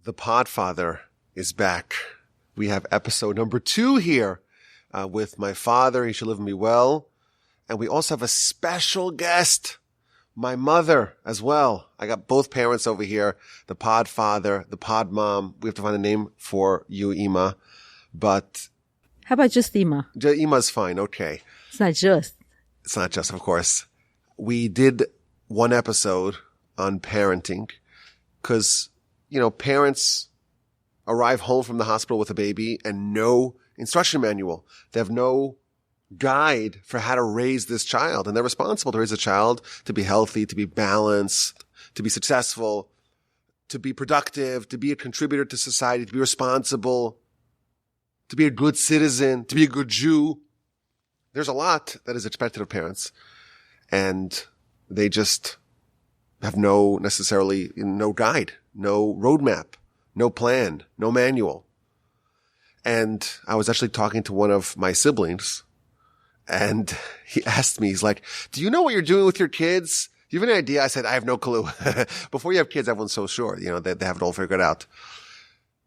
The Podfather is back. We have episode number 2 here with my father. He should live me well. And we also have a special guest, my mother as well. I got both parents over here, the Podfather, the Podmom. We have to find a name for you, Ima. But how about just Ima? Ima's fine. Okay. It's not just. It's not just, of course. We did one episode on parenting because, parents arrive home from the hospital with a baby and no instruction manual. They have no guide for how to raise this child. And they're responsible to raise a child to be healthy, to be balanced, to be successful, to be productive, to be a contributor to society, to be responsible, to be a good citizen, to be a good Jew. There's a lot that is expected of parents. And they just have no guide, no roadmap, no plan, no manual. And I was actually talking to one of my siblings, and he asked me, he's like, do you know what you're doing with your kids? Do you have any idea? I said, I have no clue. Before you have kids, everyone's so sure, they have it all figured out.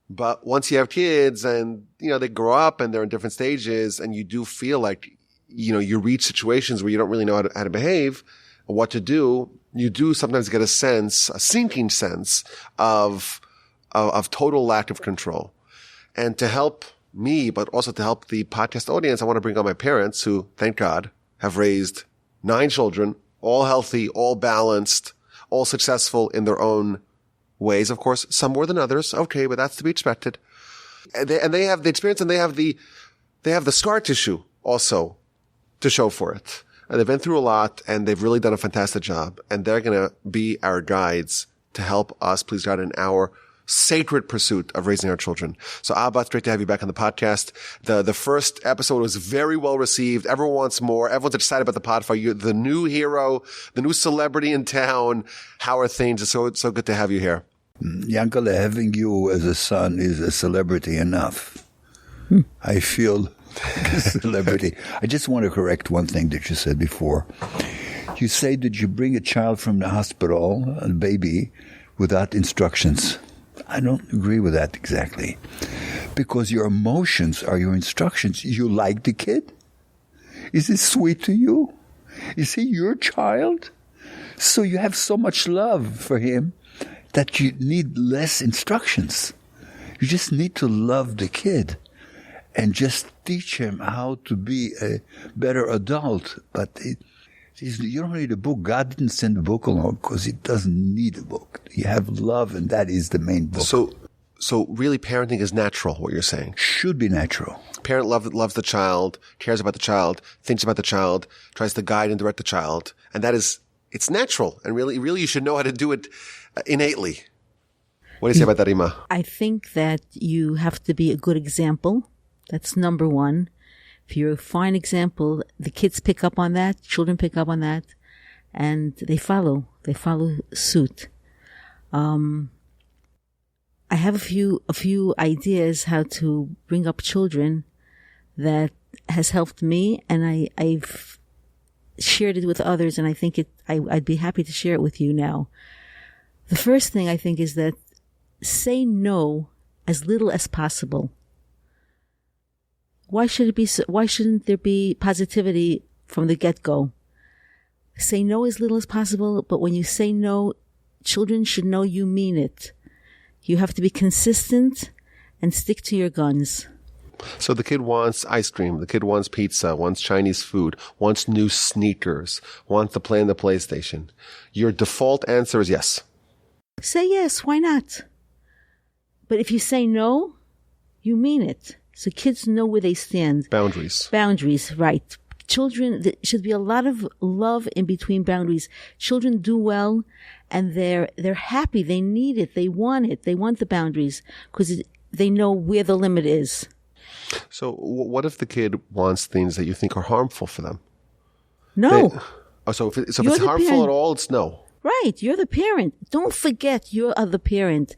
But once you have kids and, they grow up and they're in different stages and you do feel like, you reach situations where you don't really know how to behave or what to do, you do sometimes get a sinking sense of total lack of control. And to help me, but also to help the podcast audience, I want to bring on my parents who, thank God, have raised 9 children, all healthy, all balanced, all successful in their own ways. Of course, some more than others. Okay, but that's to be expected. And they have the experience and they have the scar tissue also to show for it. And they've been through a lot and they've really done a fantastic job. And they're going to be our guides to help us, please God, in our sacred pursuit of raising our children. So Abba, it's great to have you back on the podcast. The first episode was very well received. Everyone wants more. Everyone's excited about the Podfather. You're the new hero, the new celebrity in town. How are things? It's so good to have you here. Yankele, having you as a son is a celebrity enough. I feel a celebrity. I just want to correct one thing that you said before. You say that you bring a child from the hospital, a baby, without instructions. I don't agree with that exactly. Because your emotions are your instructions. You like the kid? Is he sweet to you? Is he your child? So you have so much love for him that you need less instructions. You just need to love the kid and just teach him how to be a better adult. But you don't need a book. God didn't send a book along because he doesn't need a book. You have love, and that is the main book. So really parenting is natural, what you're saying? Should be natural. Parent loves the child, cares about the child, thinks about the child, tries to guide and direct the child. And it's natural. And really you should know how to do it innately. What do you say about that, Ima? I think that you have to be a good example. That's number one. If you're a fine example, the kids pick up on that, children pick up on that, and they follow suit. I have a few ideas how to bring up children that has helped me, and I've shared it with others, and I think I'd be happy to share it with you now. The first thing I think is that say no as little as possible. Why shouldn't there be positivity from the get-go? Say no as little as possible, but when you say no, children should know you mean it. You have to be consistent and stick to your guns. So the kid wants ice cream, the kid wants pizza, wants Chinese food, wants new sneakers, wants to play on the PlayStation. Your default answer is yes. Say yes, why not? But if you say no, you mean it. So kids know where they stand. Boundaries, right. Children, there should be a lot of love in between boundaries. Children do well, and they're happy. They need it. They want it. They want the boundaries because they know where the limit is. So what if the kid wants things that you think are harmful for them? No. So if it's harmful at all, it's no. Right. You're the parent. Don't forget you are the parent.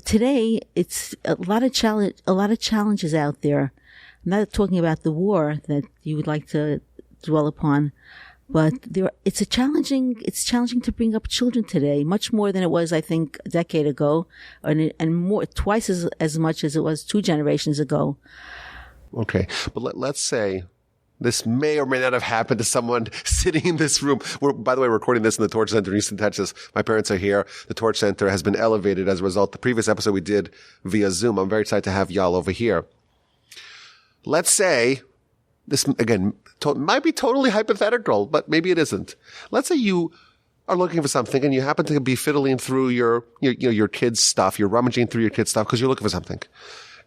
Today, it's a lot of challenges out there. I'm not talking about the war that you would like to dwell upon, But it's challenging to bring up children today, much more than it was, I think, a decade ago, and more, twice as much as it was 2 generations ago. Okay. But let's say this may or may not have happened to someone sitting in this room. We're, by the way, recording this in the Torch Center in Houston, Texas. My parents are here. The Torch Center has been elevated as a result. The previous episode we did via Zoom. I'm very excited to have y'all over here. Let's say this, again, might be totally hypothetical, but maybe it isn't. Let's say you are looking for something and you happen to be fiddling through your kids' stuff. You're rummaging through your kids' stuff because you're looking for something.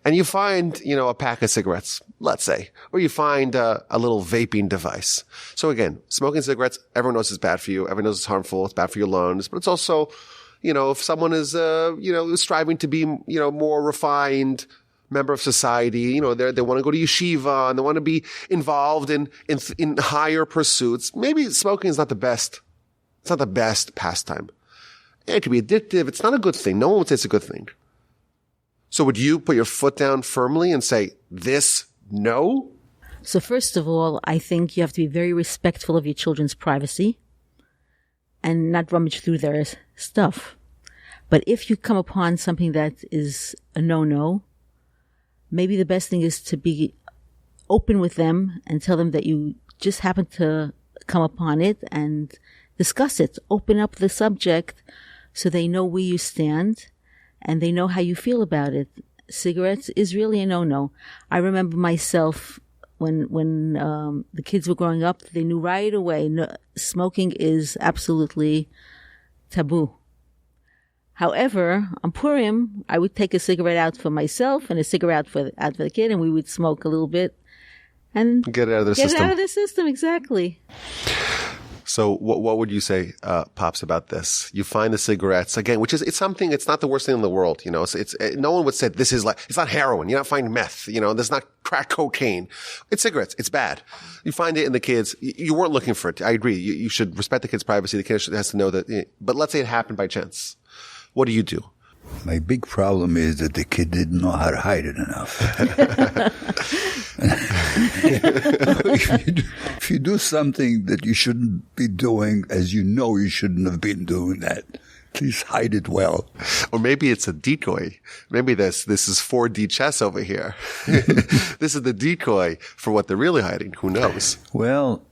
And you find, a pack of cigarettes, let's say, or you find a little vaping device. So again, smoking cigarettes, everyone knows it's bad for you. Everyone knows it's harmful. It's bad for your lungs, but it's also, if someone is, striving to be, more refined member of society, they want to go to yeshiva and they want to be involved in higher pursuits. Maybe smoking is not the best. It's not the best pastime. It can be addictive. It's not a good thing. No one would say it's a good thing. So would you put your foot down firmly and say, this, no? So first of all, I think you have to be very respectful of your children's privacy and not rummage through their stuff. But if you come upon something that is a no-no, maybe the best thing is to be open with them and tell them that you just happen to come upon it and discuss it. Open up the subject so they know where you stand and they know how you feel about it. Cigarettes is really a no-no. I remember myself when the kids were growing up, they knew right away smoking is absolutely taboo. However, on Purim, I would take a cigarette out for myself and a cigarette out for the kid, and we would smoke a little bit and get it out of the system. Get it out of the system, exactly. So what would you say, Pops, about this? You find the cigarettes, again, which is, it's something, it's not the worst thing in the world, no one would say this is like, it's not heroin, you're not finding meth, there's not crack cocaine. It's cigarettes, it's bad. You find it in the kids, you weren't looking for it. I agree, you should respect the kid's privacy, the kid has to know that, but let's say it happened by chance. What do you do? My big problem is that the kid didn't know how to hide it enough. If you do something that you shouldn't be doing, as you know you shouldn't have been doing that, please hide it well. Or maybe it's a decoy. Maybe this is 4D chess over here. This is the decoy for what they're really hiding. Who knows? Well,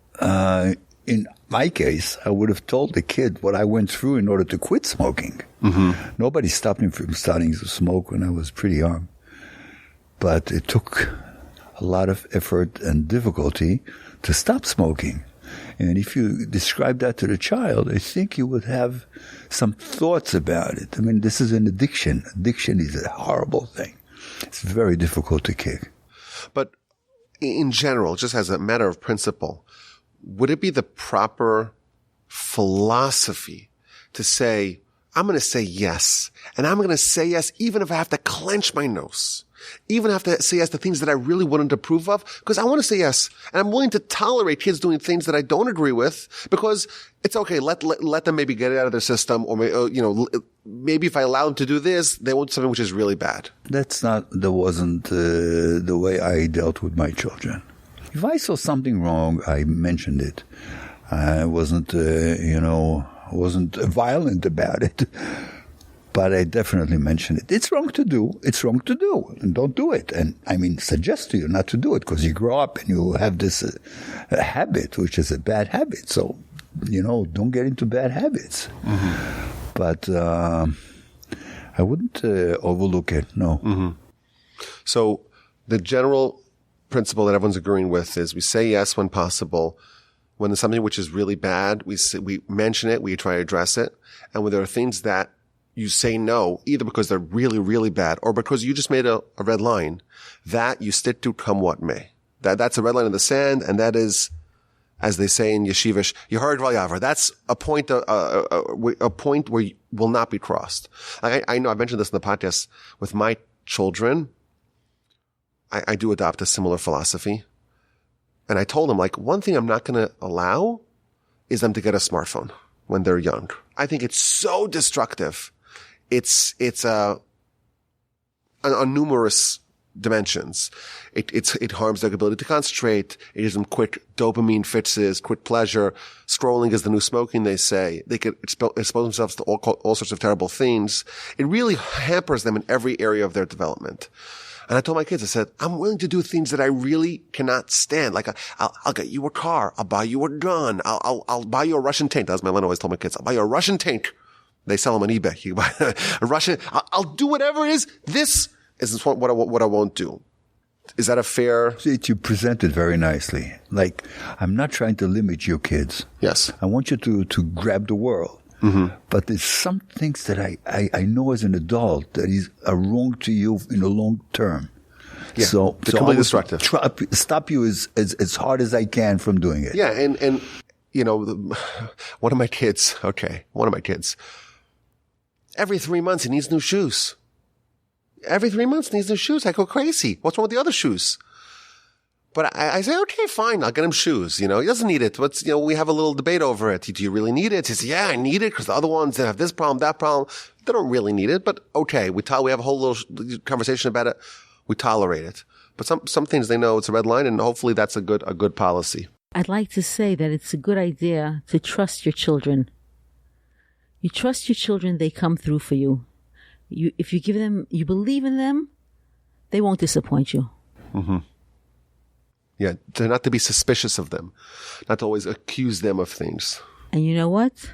in my case, I would have told the kid what I went through in order to quit smoking. Mm-hmm. Nobody stopped me from starting to smoke when I was pretty young. But it took a lot of effort and difficulty to stop smoking. And if you describe that to the child, I think you would have some thoughts about it. I mean, this is an addiction. Addiction is a horrible thing. It's very difficult to kick. But in general, just as a matter of principle, would it be the proper philosophy to say, I'm going to say yes, and I'm going to say yes even if I have to clench my nose, even if I have to say yes to things that I really wouldn't approve of, because I want to say yes, and I'm willing to tolerate kids doing things that I don't agree with, because it's okay, let them maybe get it out of their system, or maybe if I allow them to do this, they won't do something which is really bad. That wasn't the way I dealt with my children. If I saw something wrong, I mentioned it. I wasn't violent about it, but I definitely mentioned it. It's wrong to do. It's wrong to do, and don't do it. And I mean, suggest to you not to do it because you grow up and you have this habit, which is a bad habit. So, don't get into bad habits. Mm-hmm. But I wouldn't overlook it. No. Mm-hmm. So the general principle that everyone's agreeing with is we say yes when possible. When there's something which is really bad, we mention it, we try to address it. And when there are things that you say no, either because they're really, really bad or because you just made a red line, that you stick to come what may. That's a red line in the sand, and that is, as they say in Yeshivish, Yehard Val Yavar. That's a point where will not be crossed. I know I've mentioned this in the podcast with my children. I do adopt a similar philosophy. And I told them, one thing I'm not going to allow is them to get a smartphone when they're young. I think it's so destructive. It's on numerous dimensions. It harms their ability to concentrate. It gives them quick dopamine fixes, quick pleasure. Scrolling is the new smoking, they say. They could expose themselves to all sorts of terrible things. It really hampers them in every area of their development. And I told my kids, I said, I'm willing to do things that I really cannot stand. Like, I'll get you a car. I'll buy you a gun. I'll buy you a Russian tank. That's what my mom always told my kids. I'll buy you a Russian tank. They sell them on eBay. You buy a Russian. I'll do whatever it is. This is what I won't do. Is that a fair? See, you present it very nicely. Like, I'm not trying to limit your kids. Yes. I want you to grab the world. Mm-hmm. But there's some things that I know as an adult that are wrong to you in the long term. Yeah, so completely destructive. Stop you as hard as I can from doing it. Yeah, and you know, one of my kids, every 3 months he needs new shoes. Every 3 months he needs new shoes. I go crazy. What's wrong with the other shoes? But I say, okay, fine, I'll get him shoes. You know, he doesn't need it. We have a little debate over it. Do you really need it? He says, yeah, I need it because the other ones, they have this problem, that problem. They don't really need it, but okay. We have a whole little conversation about it. We tolerate it. But some things they know it's a red line, and hopefully that's a good policy. I'd like to say that it's a good idea to trust your children. You trust your children, they come through for you. If you give them, you believe in them, they won't disappoint you. Mm-hmm. Yeah, not to be suspicious of them, not to always accuse them of things. And you know what?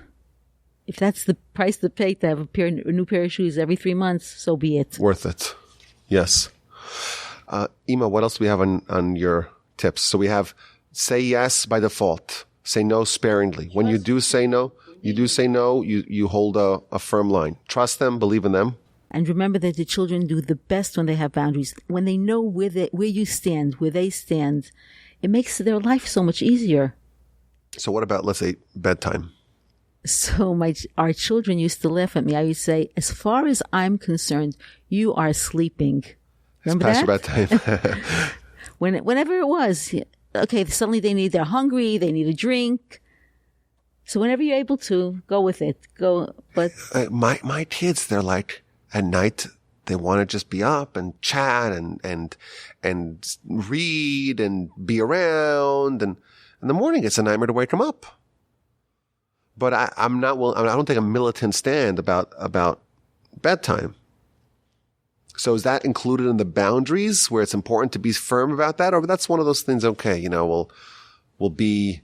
If that's the price to pay to have a new pair of shoes every 3 months, so be it. Worth it. Yes. Ima, what else do we have on your tips? So we have say yes by default. Say no sparingly. When you do say no, you hold a firm line. Trust them, believe in them. And remember that the children do the best when they have boundaries. When they know where you stand, where they stand, it makes their life so much easier. So what about, let's say, bedtime? So our children used to laugh at me. I would say, as far as I'm concerned, you are sleeping. Remember it's that? past your bedtime. Whenever it was, okay, suddenly they're hungry, they need a drink. So whenever you're able to, go with it. Go, but my kids, they're like, at night, they want to just be up and chat and read and be around. And in the morning, it's a nightmare to wake them up. But I don't take a militant stand about bedtime. So is that included in the boundaries where it's important to be firm about that? Or that's one of those things, okay, you know, we'll be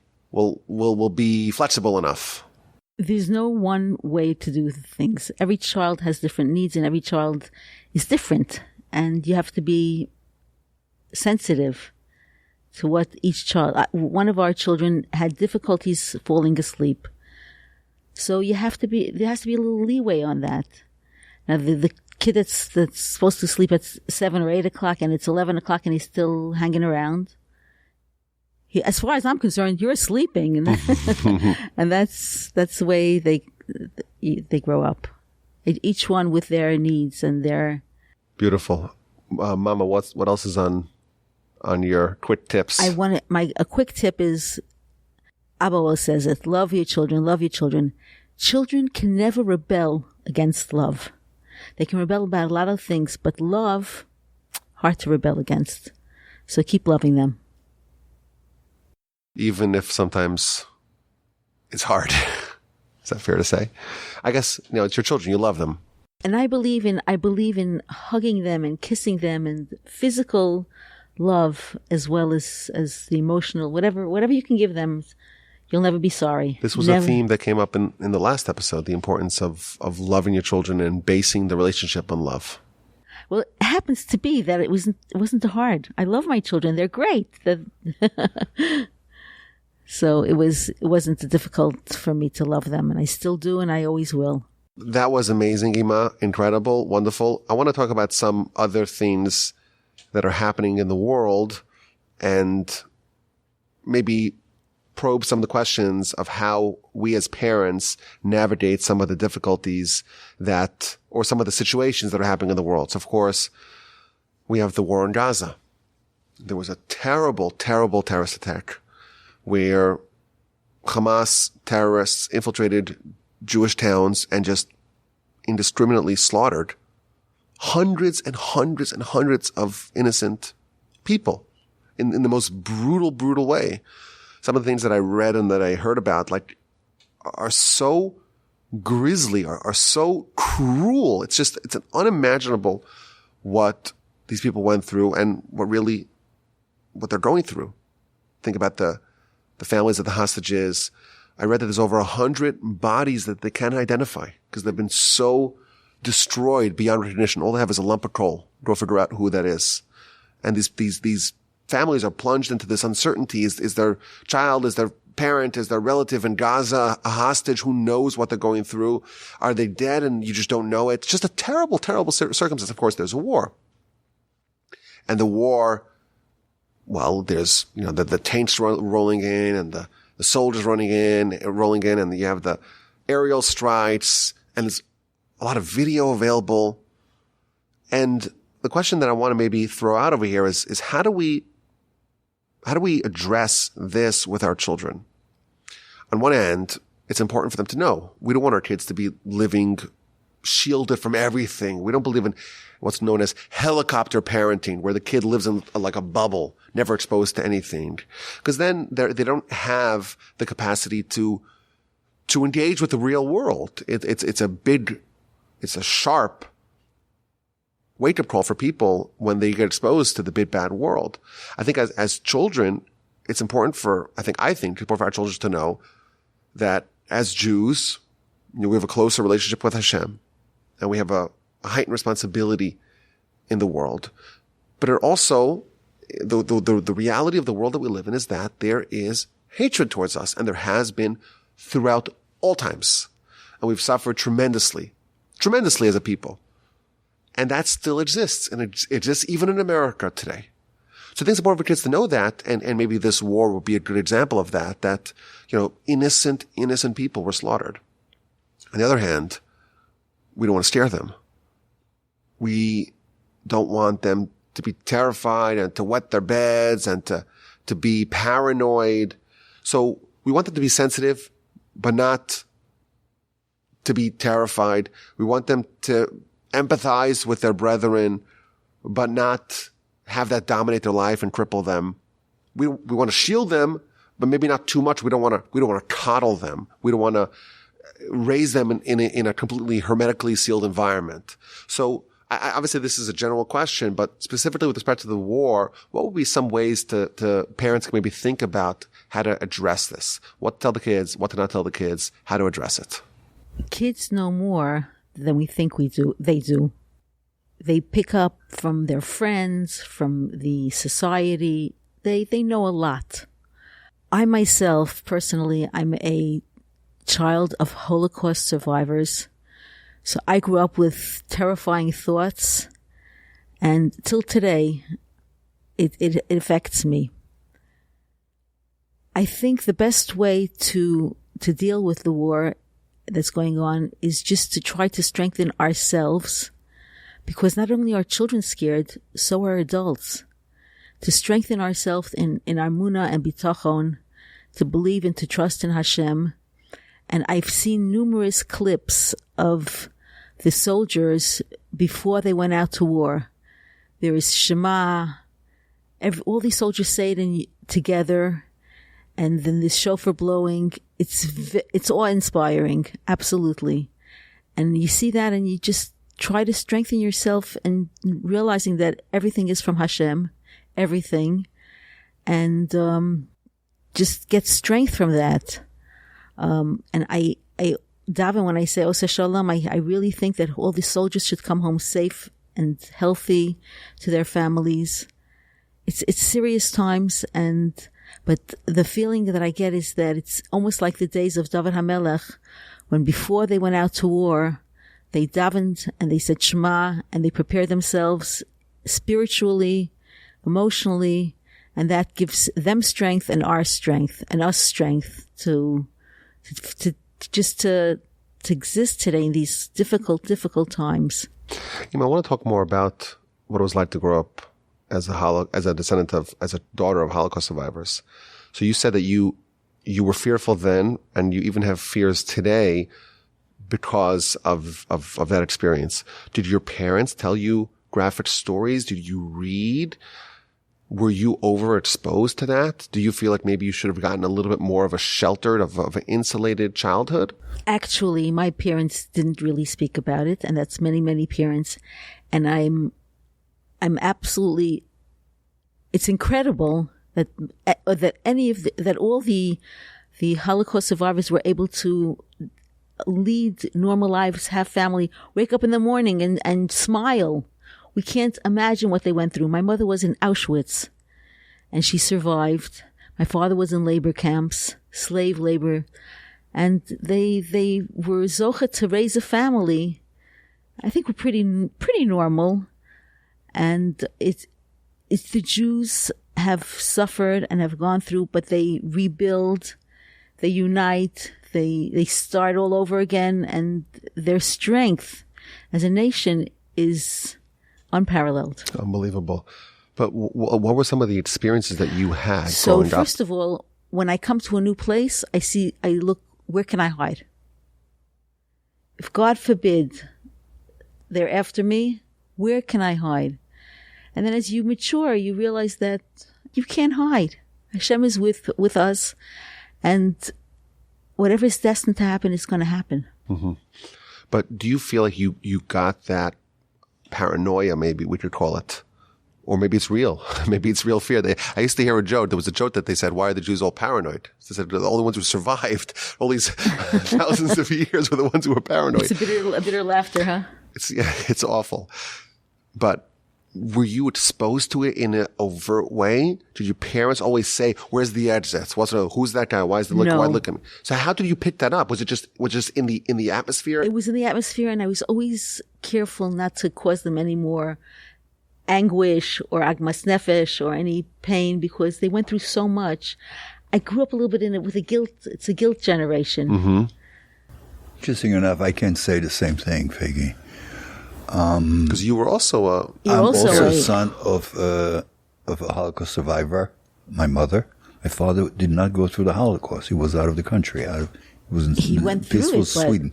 flexible enough. There's no one way to do things. Every child has different needs and every child is different. And you have to be sensitive to what each child, one of our children had difficulties falling asleep. So there has to be a little leeway on that. Now the kid that's supposed to sleep at 7 or 8 o'clock and it's 11 o'clock and he's still hanging around. As far as I'm concerned, you're sleeping, and that's the way they grow up. Each one with their needs and their. Beautiful, Mama. What else is on your quick tips? A quick tip is, Abba always says it: love your children, love your children. Children can never rebel against love. They can rebel about a lot of things, but love, hard to rebel against. So keep loving them. Even if sometimes it's hard. Is that fair to say? I guess, you know, it's your children. You love them. And I believe in hugging them and kissing them and physical love as well as the emotional, whatever you can give them. You'll never be sorry. This was a theme that came up in the last episode, the importance of loving your children and basing the relationship on love. Well, it happens to be that it wasn't hard. I love my children. They're great. So it wasn't difficult for me to love them, and I still do, and I always will. That was amazing, Ima. Incredible, wonderful. I want to talk about some other things that are happening in the world and maybe probe some of the questions of how we as parents navigate some of the difficulties or some of the situations that are happening in the world. So, of course, we have the war in Gaza. There was a terrible, terrible terrorist attack where Hamas terrorists infiltrated Jewish towns and just indiscriminately slaughtered hundreds and hundreds and hundreds of innocent people in the most brutal, brutal way. Some of the things that I read and that I heard about, like, are so grisly, are so cruel. It's an unimaginable what these people went through and what they're going through. Think about the families of the hostages. I read that there's over 100 bodies that they can't identify because they've been so destroyed beyond recognition. All they have is a lump of coal. Go figure out who that is. And these families are plunged into this uncertainty. Is their child, is their parent, is their relative in Gaza a hostage? Who knows what they're going through? Are they dead and you just don't know it? It's just a terrible, terrible circumstance. Of course, there's a war. And the war, well, there's, the tanks rolling in and the soldiers rolling in, and you have the aerial strikes, and there's a lot of video available. And the question that I want to maybe throw out over here is how do we address this with our children? On one end, it's important for them to know we don't want our kids to be living shielded from everything. We don't believe in what's known as helicopter parenting, where the kid lives in like a bubble, never exposed to anything. Because then they don't have the capacity to engage with the real world. It's a sharp wake-up call for people when they get exposed to the big bad world. I think as children, it's important for our children to know that as Jews, we have a closer relationship with Hashem, and we have a heightened responsibility in the world. But it also, the reality of the world that we live in is that there is hatred towards us, and there has been throughout all times. And we've suffered tremendously as a people. And that still exists, and it exists even in America today. So I think it's important for kids to know that, and maybe this war will be a good example of that, innocent people were slaughtered. On the other hand, we don't want to scare them. We don't want them to be terrified and to wet their beds and to be paranoid. So we want them to be sensitive, but not to be terrified. We want them to empathize with their brethren, but not have that dominate their life and cripple them. We want to shield them, but maybe not too much. We don't want to coddle them. We don't want to raise them in a completely hermetically sealed environment. So obviously this is a general question, but specifically with respect to the war, what would be some ways to parents can maybe think about how to address this? What to tell the kids, what to not tell the kids, how to address it? Kids know more than we think they do. They pick up from their friends, from the society. They know a lot. I myself, personally, I'm a child of Holocaust survivors. So I grew up with terrifying thoughts, and till today, it affects me. I think the best way to deal with the war that's going on is just to try to strengthen ourselves, because not only are children scared, so are adults. To strengthen ourselves in our munah and bitachon, to believe and to trust in Hashem. And I've seen numerous clips of the soldiers before they went out to war. There is Shema. All these soldiers say it together, and then this shofar blowing. It's awe-inspiring, absolutely. And you see that, and you just try to strengthen yourself and realizing that everything is from Hashem, everything, and just get strength from that. And I daven when I say Oseh Shalom, I really think that all the soldiers should come home safe and healthy to their families. It's serious times, but the feeling that I get is that it's almost like the days of David HaMelech, when before they went out to war, they davened and they said Shema, and they prepared themselves spiritually, emotionally, and that gives them strength and our strength and us strength to exist today in these difficult times. I want to talk more about what it was like to grow up as a daughter of Holocaust survivors. So you said that you were fearful then, and you even have fears today because of that experience. Did your parents tell you graphic stories? Did you read? Were you overexposed to that? Do you feel like maybe you should have gotten a little bit more of a sheltered, of an insulated childhood? Actually, my parents didn't really speak about it, and that's many, many parents. And I'm absolutely, it's incredible that that all the Holocaust survivors were able to lead normal lives, have family, wake up in the morning and smile. We can't imagine what they went through. My mother was in Auschwitz, and she survived. My father was in labor camps, slave labor, and they were zocha to raise a family. I think we're pretty normal, and it's the Jews have suffered and have gone through, but they rebuild, they unite, they start all over again, and their strength as a nation is unparalleled. Unbelievable. But what were some of the experiences that you had so growing up? So first of all, when I come to a new place, I look, where can I hide? If God forbid they're after me, where can I hide? And then as you mature, you realize that you can't hide. Hashem is with us, and whatever is destined to happen is going to happen. Mm-hmm. But do you feel like you got that paranoia, maybe we could call it? Or maybe it's real. Maybe it's real fear. I used to hear a joke. There was a joke that they said, why are the Jews all paranoid? They said the only ones who survived all these thousands of years were the ones who were paranoid. It's a bitter laughter, huh? It's awful. But were you exposed to it in an overt way? Did your parents always say, where's the exit? Who's that guy? Why is the look? No. Why look at me? So how did you pick that up? Was it just in the atmosphere? It was in the atmosphere, and I was always careful not to cause them any more anguish or agmas nefesh or any pain, because they went through so much. I grew up a little bit in it with it's a guilt generation. Mm-hmm. Interesting enough, I can say the same thing, Faige. Because you were also I'm also a son of a Holocaust survivor. My mother. My father did not go through the Holocaust. He was out of the country. He went through peaceful it, Sweden.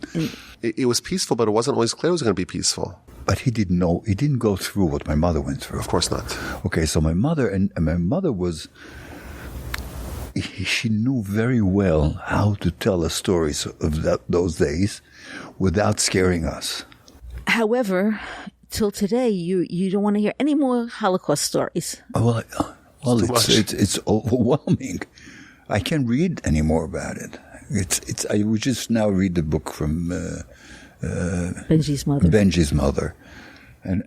It was peaceful, but it wasn't always clear it was going to be peaceful. But he didn't know. He didn't go through what my mother went through. Of course not. Okay, so my mother was. She knew very well how to tell us stories of those days without scaring us. However, till today, you don't want to hear any more Holocaust stories. Well, it's overwhelming. I can't read any more about it. I would just now read the book from Benji's mother. And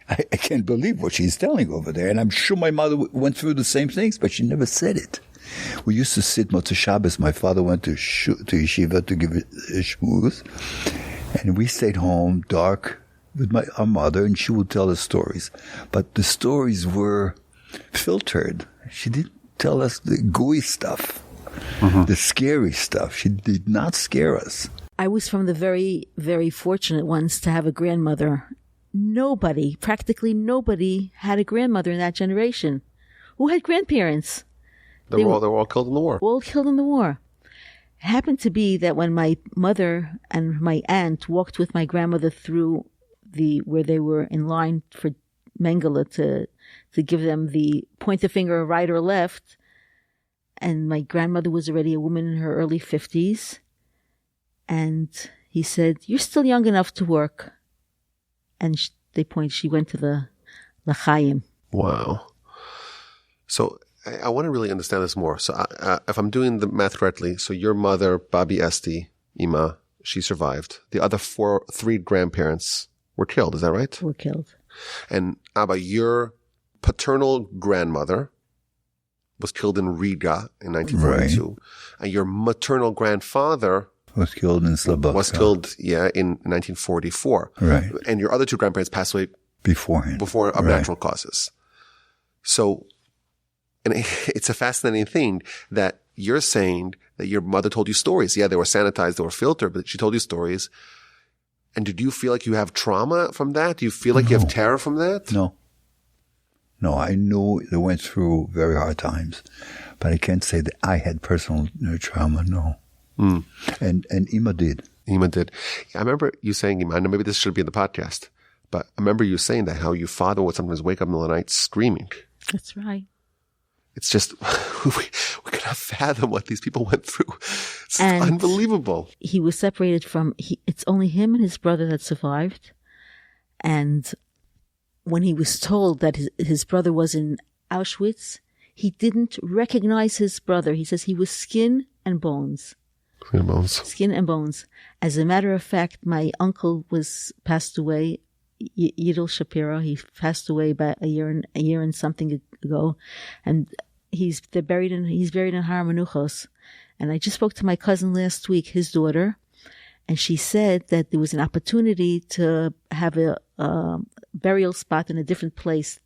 I can't believe what she's telling over there. And I'm sure my mother went through the same things, but she never said it. We used to sit Motzei Shabbos. My father went to yeshiva to give a shmuz. And we stayed home, dark, with our mother, and she would tell us stories. But the stories were filtered. She didn't tell us the gooey stuff, the scary stuff. She did not scare us. I was from the very, very fortunate ones to have a grandmother. Practically nobody had a grandmother in that generation. Who had grandparents? They were all killed in the war. All killed in the war. It happened to be that when my mother and my aunt walked with my grandmother through where they were in line for Mengele to give them the point the finger right or left, and my grandmother was already a woman in her early 50s, and he said, "You're still young enough to work." And she went to the L'chaim. Wow. So I want to really understand this more. So if I'm doing the math correctly, so your mother, Babi Esti, Ima, she survived. The other three grandparents were killed. Is that right? Were killed. And Abba, your paternal grandmother was killed in Riga in 1942. Right. And your maternal grandfather was killed in Slobodka. Was killed, in 1944. Right. And your other two grandparents passed away before of natural causes. So, and it's a fascinating thing that you're saying that your mother told you stories. Yeah, they were sanitized, they were filtered, but she told you stories. And did you feel like you have trauma from that? Do you feel like you have terror from that? No, I knew they went through very hard times, but I can't say that I had personal trauma, no. And Ima did. Ima did. I remember you saying, Ima, I know maybe this should be in the podcast, but I remember you saying that how your father would sometimes wake up in the middle of the night screaming. That's right. It's just, we cannot fathom what these people went through. It's unbelievable. He was separated from, it's only him and his brother that survived. And when he was told that his brother was in Auschwitz, he didn't recognize his brother. He says he was skin and bones. Skin and bones. Skin and bones. As a matter of fact, my uncle passed away, Yidel Shapiro. He passed away about a year and something ago. And he's buried in Har Menuchos. And I just spoke to my cousin last week, his daughter, and she said that there was an opportunity to have a burial spot in a different place.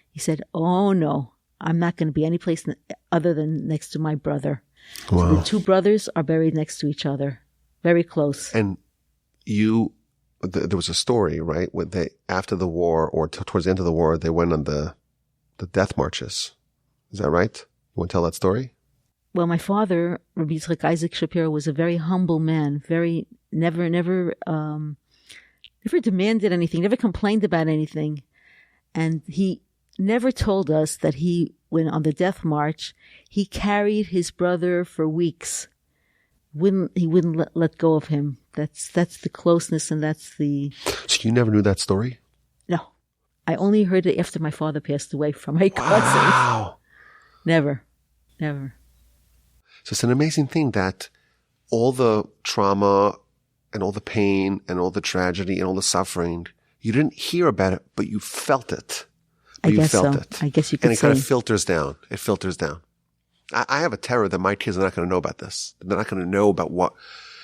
He said, "Oh no, I'm not going to be any place other than next to my brother." Wow. So the two brothers are buried next to each other, very close. And there was a story, right? When after the war or towards the end of the war, they went on the death marches. Is that right? You want to tell that story? Well, my father, Rabbi Yitzchak Isaac Shapiro, was a very humble man, never demanded anything, never complained about anything. And he never told us that when on the death march, he carried his brother for weeks. He wouldn't let go of him. That's the closeness, and that's the... So you never knew that story? No. I only heard it after my father passed away from my cousins. Wow. Never. So it's an amazing thing that all the trauma and all the pain and all the tragedy and all the suffering, you didn't hear about it, but you felt it. I guess so. I guess you could say. And it kind of filters down. It filters down. I have a terror that my kids are not going to know about this. They're not going to know about what,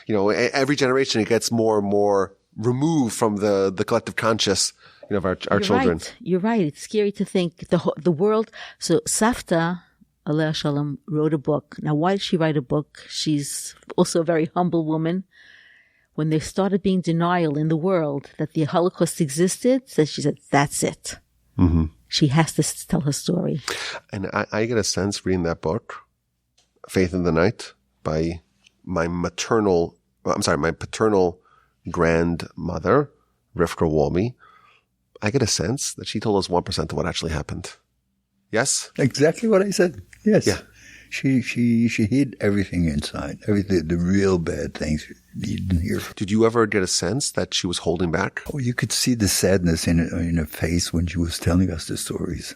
every generation it gets more and more removed from the collective conscious, of our children. Right. You're right. It's scary to think the world. So Safta, Aleh Shalom, wrote a book. Now, why did she write a book? She's also a very humble woman. When there started being denial in the world that the Holocaust existed, she said, that's it. Mm-hmm. She has to tell her story. And I get a sense reading that book, Faith in the Night, by my paternal grandmother, Rivka Wolbe. I get a sense that she told us 1% of what actually happened. Yes? Exactly what I said. Yes. Yeah. She hid everything inside, everything, the real bad things you didn't hear. Did you ever get a sense that she was holding back? Oh, you could see the sadness in her face when she was telling us the stories.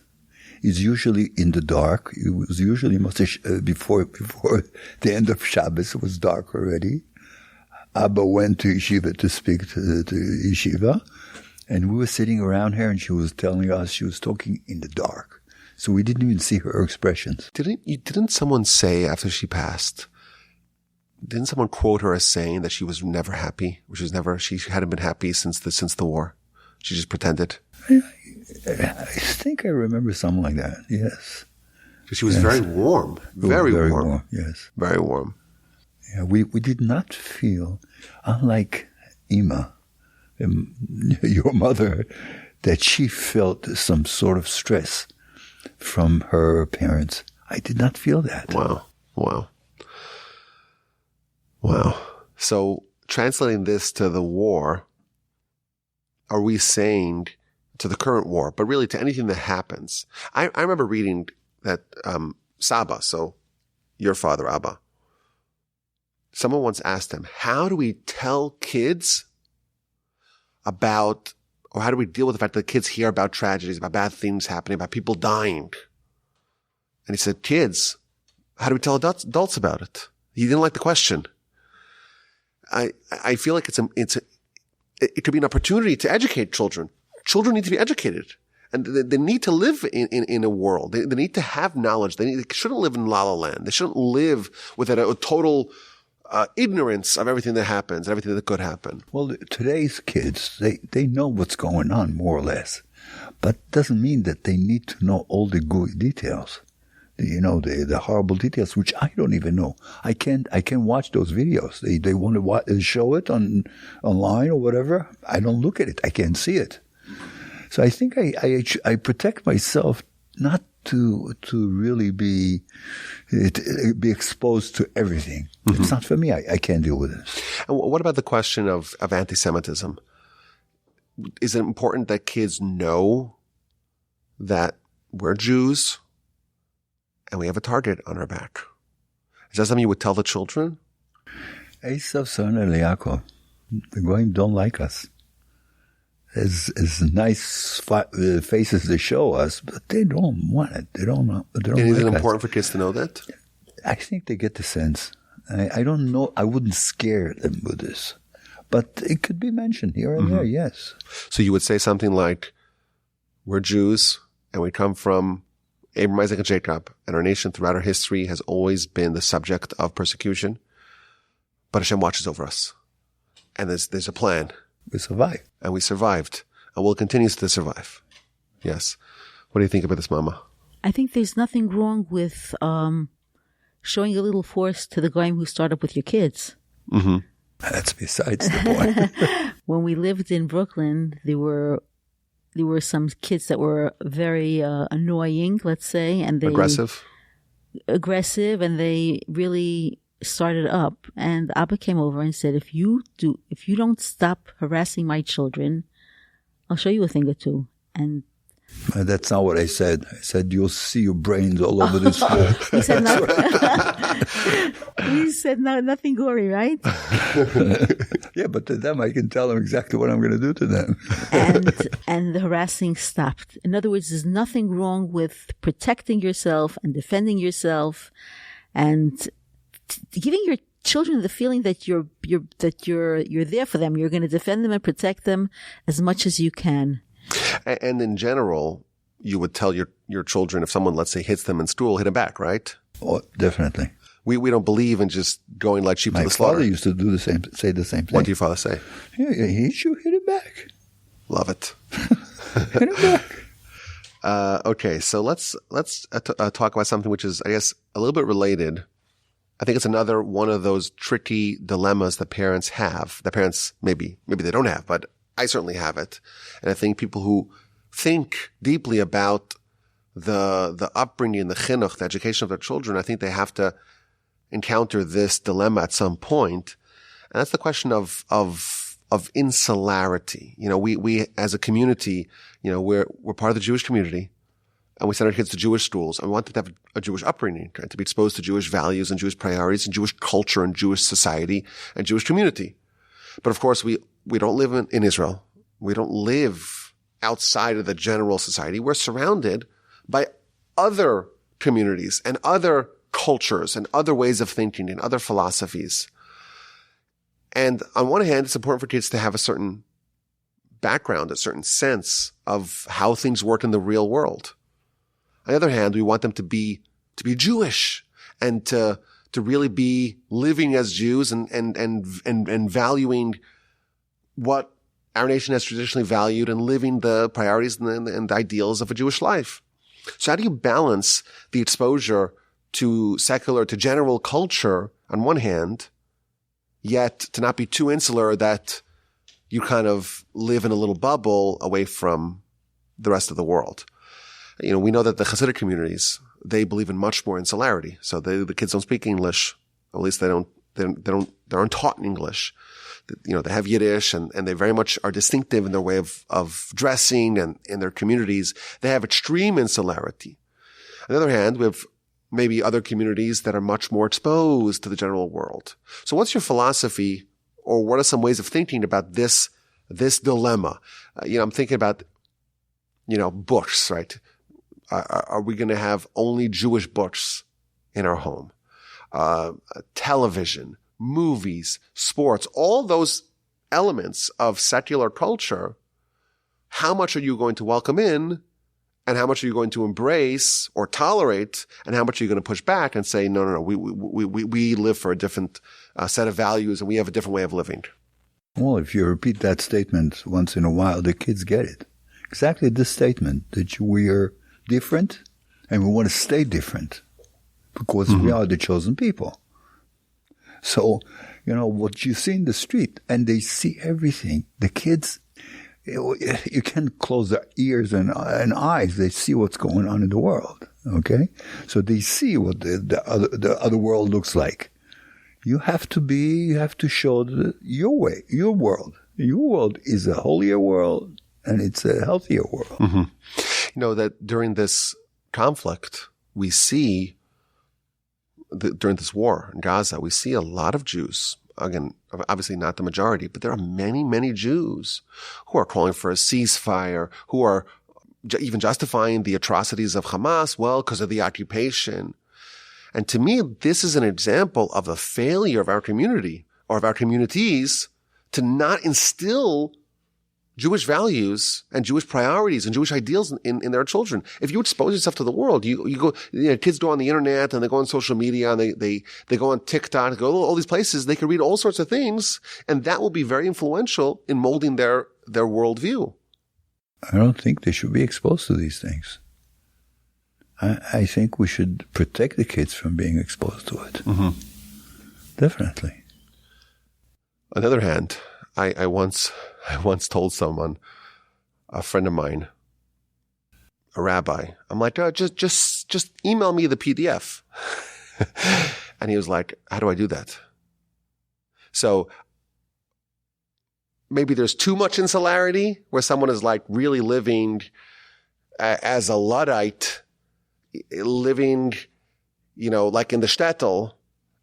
It's usually in the dark. It was usually before the end of Shabbos. It was dark already. Abba went to yeshiva to speak to yeshiva, and we were sitting around her, and she was telling us she was talking in the dark. So we didn't even see her expressions. Didn't someone say after she passed, didn't someone quote her as saying that she was never happy? She hadn't been happy since the war. She just pretended. I think I remember something like that, yes. She was very warm. Very warm. Yes. Very warm. Yeah, we did not feel, unlike Ima, your mother, that she felt some sort of stress from her parents. I did not feel that. Wow. So translating this to the war, are we saying to the current war, but really to anything that happens? I remember reading that Saba, so your father, Abba, someone once asked him, how do we tell kids about, or how do we deal with the fact that kids hear about tragedies, about bad things happening, about people dying? And he said, kids, how do we tell adults about it? He didn't like the question. I feel like it could be an opportunity to educate children. Children need to be educated, and they need to live in a world. They need to have knowledge. They shouldn't live in La La Land. They shouldn't live with a total ignorance of everything that happens, everything that could happen. Well, today's kids, they know what's going on, more or less. But it doesn't mean that they need to know all the good details. The horrible details, which I don't even know. I can't watch those videos. They want to show it online or whatever. I don't look at it. I can't see it. So I think I protect myself not to really be exposed to everything. Mm-hmm. It's not for me. I can't deal with this. And what about the question of anti-Semitism? Is it important that kids know that we're Jews and we have a target on our back? Is that something you would tell the children? Esav son el Yaakov. The Goyim don't like us. As nice faces to show us, but they don't want it. They don't know. And is it important for kids to know that? I think they get the sense. I don't know. I wouldn't scare them with this, but it could be mentioned here and there. Yes. So you would say something like, "We're Jews, and we come from Abraham, Isaac, and Jacob, and our nation throughout our history has always been the subject of persecution, but Hashem watches over us, and there's a plan." We survived. And we survived. And we'll continue to survive. Yes. What do you think about this, Mama? I think there's nothing wrong with showing a little force to the Goyim who start up with your kids. Mm-hmm. That's besides the point. When we lived in Brooklyn, there were some kids that were very annoying, let's say. And aggressive, and they really started up, and Abba came over and said, if you don't stop harassing my children, I'll show you a thing or two. And that's not what I said. I said, you'll see your brains all over this floor. He said nothing gory, right? Yeah, but to them, I can tell them exactly what I'm going to do to them. and the harassing stopped. In other words, there's nothing wrong with protecting yourself and defending yourself and giving your children the feeling that you're there for them. You're going to defend them and protect them as much as you can. And in general, you would tell your children, if someone, let's say, hits them in school, hit them back, right? Oh, definitely. We don't believe in just going like sheep to the slaughter. My father used to say the same thing. What did your father say? Yeah, he hit you, hit him back. Love it. Hit him back. Okay, so let's talk about something which is, I guess, a little bit related. I think it's another one of those tricky dilemmas that parents have. That parents maybe they don't have, but I certainly have it. And I think people who think deeply about the upbringing, the chinuch, the education of their children, I think they have to encounter this dilemma at some point. And that's the question of insularity. You know, we as a community, you know, we're part of the Jewish community. And we send our kids to Jewish schools, and we want them to have a Jewish upbringing, right? To be exposed to Jewish values and Jewish priorities and Jewish culture and Jewish society and Jewish community. But of course, we don't live in Israel. We don't live outside of the general society. We're surrounded by other communities and other cultures and other ways of thinking and other philosophies. And on one hand, it's important for kids to have a certain background, a certain sense of how things work in the real world. On the other hand, we want them to be Jewish and to really be living as Jews and valuing what our nation has traditionally valued and living the priorities and the ideals of a Jewish life. So how do you balance the exposure to secular, to general culture on one hand, yet to not be too insular that you kind of live in a little bubble away from the rest of the world? You know, we know that the Hasidic communities, they believe in much more insularity. So the kids don't speak English. At least they aren't taught in English. You know, they have Yiddish and they very much are distinctive in their way of dressing and in their communities. They have extreme insularity. On the other hand, we have maybe other communities that are much more exposed to the general world. So what's your philosophy, or what are some ways of thinking about this dilemma? You know, I'm thinking about, you know, books, right? Are we going to have only Jewish books in our home? Television, movies, sports, all those elements of secular culture, how much are you going to welcome in, and how much are you going to embrace or tolerate, and how much are you going to push back and say, no, we live for a different set of values and we have a different way of living? Well, if you repeat that statement once in a while, the kids get it. Exactly this statement, that we are different and we want to stay different because we are the chosen people. So, you know, what you see in the street, and they see everything. The kids, you can't close their ears and eyes. They see what's going on in the world. Okay? So they see what the other world looks like. You have to show your way, your world. Your world is a holier world, and it's a healthier world. Mm-hmm. You know, that during this conflict, we see, during this war in Gaza, we see a lot of Jews. Again, obviously not the majority, but there are many, many Jews who are calling for a ceasefire, who are even justifying the atrocities of Hamas, well, because of the occupation. And to me, this is an example of a failure of our community or of our communities to not instill Jewish values and Jewish priorities and Jewish ideals in their children. If you expose yourself to the world, you go, kids go on the internet and they go on social media and they go on TikTok, go all these places, they can read all sorts of things, and that will be very influential in molding their worldview. I don't think they should be exposed to these things. I think we should protect the kids from being exposed to it. Mm-hmm. Definitely. On the other hand, I once told someone, a friend of mine, a rabbi, I'm like, oh, just email me the PDF. And he was like, how do I do that? So maybe there's too much insularity where someone is like really living as a Luddite, living, like in the shtetl,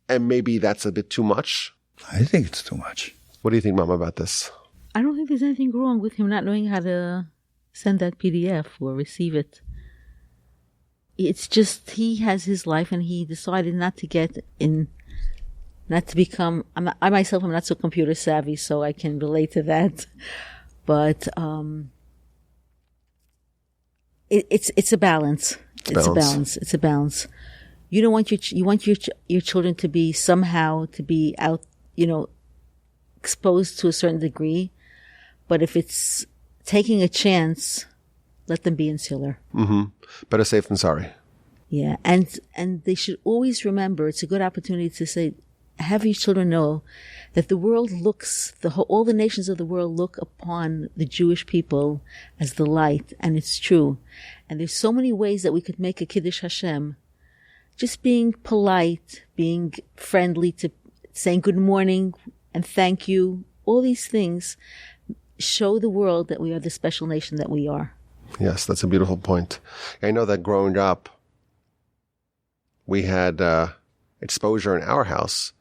and maybe that's a bit too much. I think it's too much. What do you think, Mama, about this? I don't think there's anything wrong with him not knowing how to send that PDF or receive it. It's just he has his life and he decided not to become, I myself am not so computer savvy, so I can relate to that. But it's a balance. It's a balance. You don't want your children to be somehow to be out, exposed to a certain degree. But if it's taking a chance, let them be insular. Mm-hmm. Better safe than sorry. Yeah, and they should always remember, it's a good opportunity to say, have your children know that the world all the nations of the world look upon the Jewish people as the light, and it's true. And there's so many ways that we could make a Kiddush Hashem. Just being polite, being friendly, to saying good morning and thank you. All these things show the world that we are the special nation that we are. Yes, that's a beautiful point. I know that growing up, we had exposure in our house.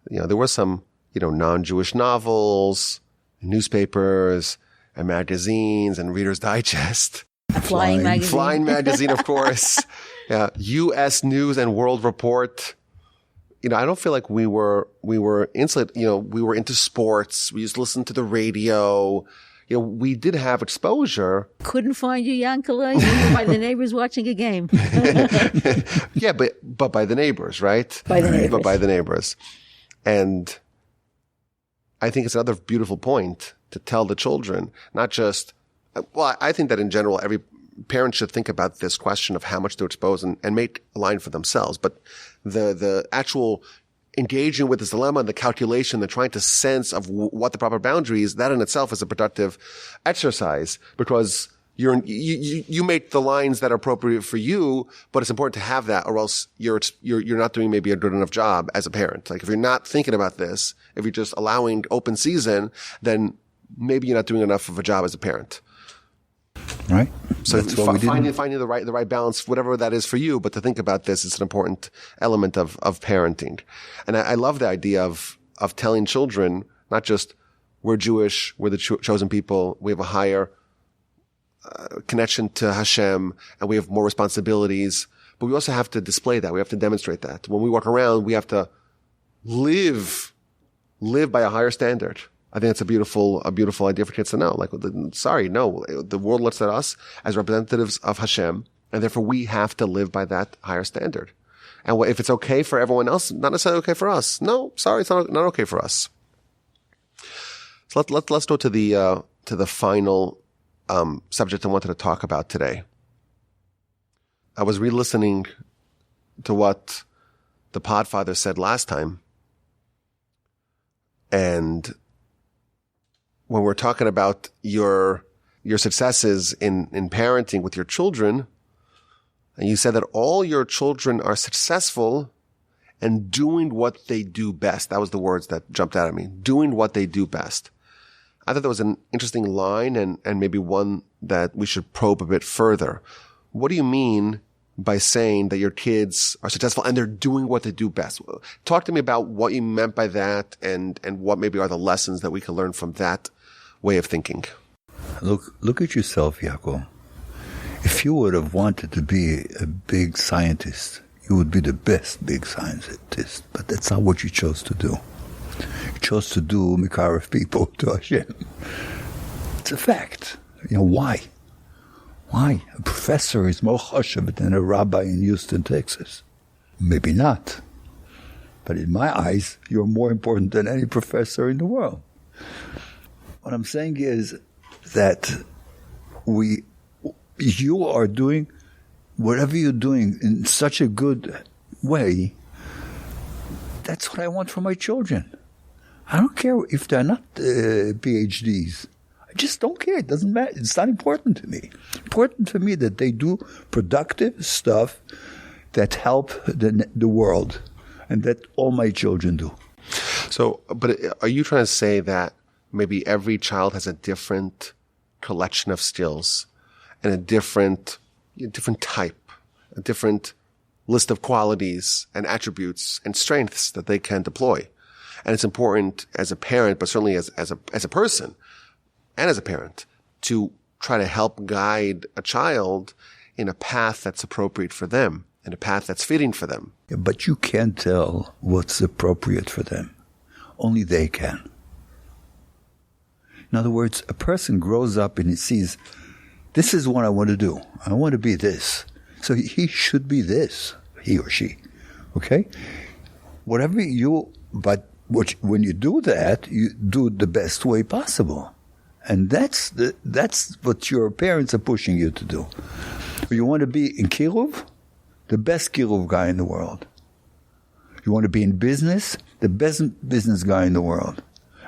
There were some, non-Jewish novels, newspapers, and magazines, and Reader's Digest. Flying magazine. Flying magazine, of course. Yeah, U.S. News and World Report. I don't feel like we were insulated. We were into sports. We used to listen to the radio. We did have exposure. Couldn't find you, Yankala. You were by the neighbors watching a game. Yeah, but by the neighbors, right? By the neighbors. But by the neighbors. And I think it's another beautiful point to tell the children, not just, well, I think that in general, every parent should think about this question of how much to expose and make a line for themselves. But the actual engaging with this dilemma and the calculation, the trying to sense of what the proper boundary is, that in itself is a productive exercise, because you make the lines that are appropriate for you, but it's important to have that, or else you're not doing maybe a good enough job as a parent. Like if you're not thinking about this, if you're just allowing open season, then maybe you're not doing enough of a job as a parent. Right. So finding the right balance, whatever that is for you, but to think about this is an important element of parenting. And I love the idea of telling children, not just we're Jewish, we're the chosen people, we have a higher connection to Hashem, and we have more responsibilities, but we also have to display that. We have to demonstrate that. When we walk around, we have to live by a higher standard. I think that's a beautiful idea for kids to know. Like, the world looks at us as representatives of Hashem, and therefore we have to live by that higher standard. And if it's okay for everyone else, not necessarily okay for us. No, sorry, it's not okay for us. So let's go to the final subject I wanted to talk about today. I was re-listening to what the Podfather said last time, and when we're talking about your successes in parenting with your children, And you said that all your children are successful and doing what they do best. That was the words that jumped out at me. Doing what they do best. I thought that was an interesting line and maybe one that we should probe a bit further. What do you mean by saying that your kids are successful and they're doing what they do best? Talk to me about what you meant by that and what maybe are the lessons that we can learn from that way of thinking. Look at yourself, Yaakov. If you would have wanted to be a big scientist, you would be the best big scientist. But that's not what you chose to do. You chose to do Mikarev people to Hashem. It's a fact. Why? Why? A professor is more chashuv than a rabbi in Houston, Texas. Maybe not. But in my eyes, you're more important than any professor in the world. What I'm saying is that you are doing whatever you're doing in such a good way. That's what I want for my children. I don't care if they're not PhDs. I just don't care. It doesn't matter. It's not important to me. Important for me that they do productive stuff that help the world, and that all my children do. So, but are you trying to say that maybe every child has a different collection of skills and a different type, a different list of qualities and attributes and strengths that they can deploy? And it's important as a parent, but certainly as a person and as a parent, to try to help guide a child in a path that's appropriate for them, in a path that's fitting for them. Yeah, but you can't tell what's appropriate for them. Only they can. In other words, a person grows up and he sees, this is what I want to do. I want to be this. So he should be this, he or she. Okay? When you do that, you do it the best way possible. And that's what your parents are pushing you to do. You want to be in Kiruv? The best Kiruv guy in the world. You want to be in business? The best business guy in the world.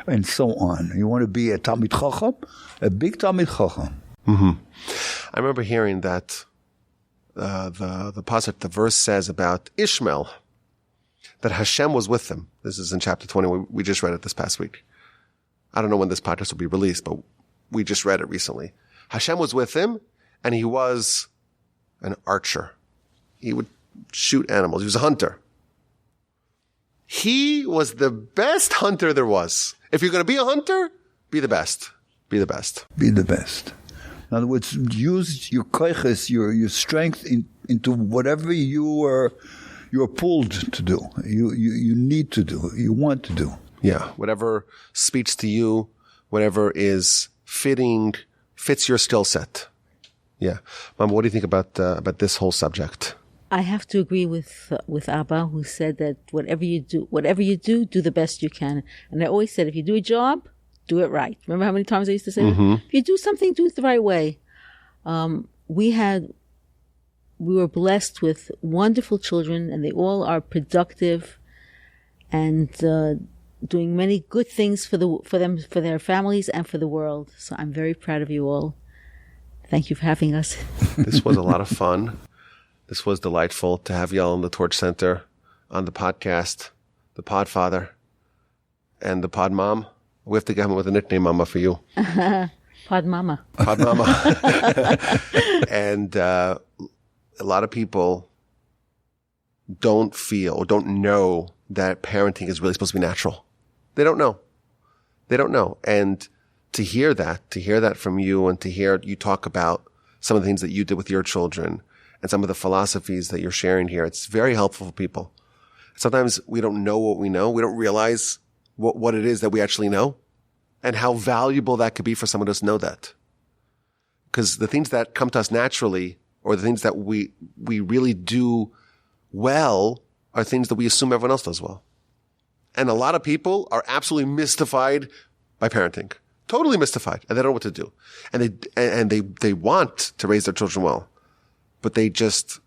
And so on. You want to be a Talmid Chacham? A big Talmid Chacham. Mm-hmm. I remember hearing that the pasuk, the verse says about Ishmael, that Hashem was with him. This is in chapter 20. We just read it this past week. I don't know when this podcast will be released, but we just read it recently. Hashem was with him, and he was an archer. He would shoot animals. He was a hunter. He was the best hunter there was. If you're going to be a hunter, be the best. Be the best. Be the best. In other words, use your koiches, your strength into whatever you're pulled to do. You need to do. You want to do. Yeah, whatever speaks to you, whatever is fits your skill set. Yeah, Mom, what do you think about this whole subject? I have to agree with Abba, who said that whatever you do, do the best you can. And I always said, if you do a job, do it right. Remember how many times I used to say that? If you do something, do it the right way. We were blessed with wonderful children, and they all are productive and doing many good things for them, for their families, and for the world. So I'm very proud of you all. Thank you for having us. This was a lot of fun. This was delightful to have y'all in the Torch Center on the podcast, the Podfather and the Pod Mom. We have to come up with a nickname, Mama, for you. Pod Mama. Pod Mama. And a lot of people don't know that parenting is really supposed to be natural. They don't know. And to hear that from you, and to hear you talk about some of the things that you did with your children and some of the philosophies that you're sharing here, it's very helpful for people. Sometimes we don't know what we know. We don't realize what it is that we actually know and how valuable that could be for someone to know that. Because the things that come to us naturally, or the things that we really do well, are things that we assume everyone else does well. And a lot of people are absolutely mystified by parenting. Totally mystified. And they don't know what to do. And they want to raise their children well, but they just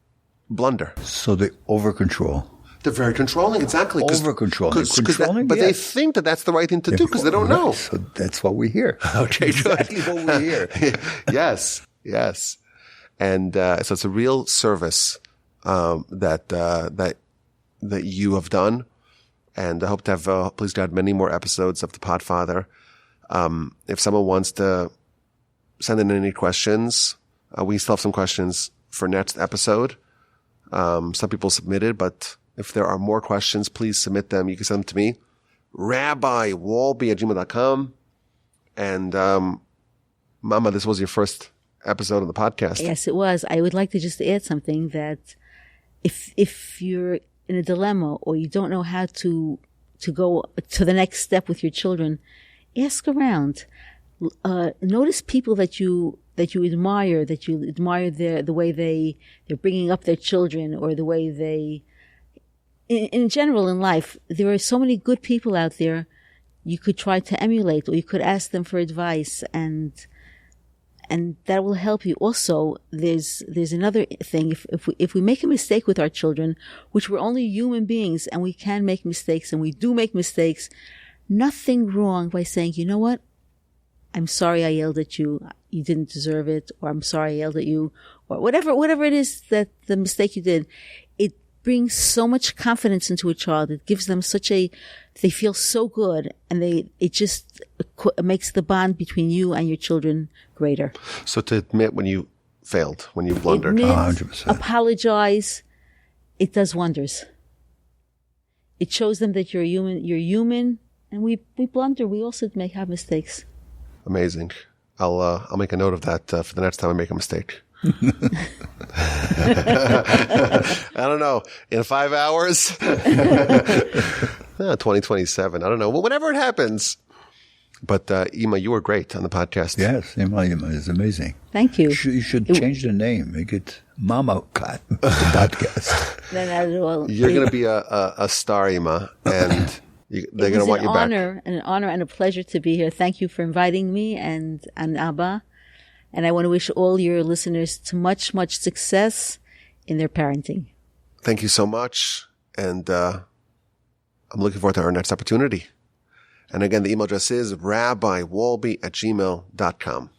blunder. So they over-control. They're very controlling, exactly. Over-controlling. But yes. They think that that's the right thing to do because they don't know. So that's what we hear. Okay, exactly what we hear. Yes. And so it's a real service that you have done. And I hope to have, please God, many more episodes of the Podfather. If someone wants to send in any questions, we still have some questions for next episode. Some people submitted, but if there are more questions, please submit them. You can send them to me, rabbiwolbe@gmail.com. And Mama, this was your first episode of the podcast. Yes, it was. I would like to just add something that if you're in a dilemma or you don't know how to go to the next step with your children, ask around. Notice people that you admire, the way they're bringing up their children, or the way they, in general in life, there are so many good people out there you could try to emulate, or you could ask them for advice, and that will help you. Also, there's another thing. If we make a mistake with our children, which we're only human beings and we can make mistakes, and we do make mistakes, nothing wrong by saying, you know what? I'm sorry I yelled at you. You didn't deserve it. Or I'm sorry I yelled at you. Or whatever it is that the mistake you did. It brings so much confidence into a child. It gives them they feel so good, and it just makes the bond between you and your children greater. So to admit when you failed, when you blundered. Admit, 100%. apologize. It does wonders. It shows them that you're human, and we blunder. We also have mistakes. Amazing. I'll make a note of that for the next time I make a mistake. I don't know. In 5 hours? 2027. I don't know. Well, whenever it happens. But Ima, you were great on the podcast. Yes, Ima is amazing. Thank you. You should change the name. Make it Mama Cat, the podcast. You're going to be a star, Ima, and they're going to want you back. An honor and a pleasure to be here. Thank you for inviting me and Abba. And I want to wish all your listeners much, much success in their parenting. Thank you so much. And I'm looking forward to our next opportunity. And again, the email address is rabbiwolbe@gmail.com.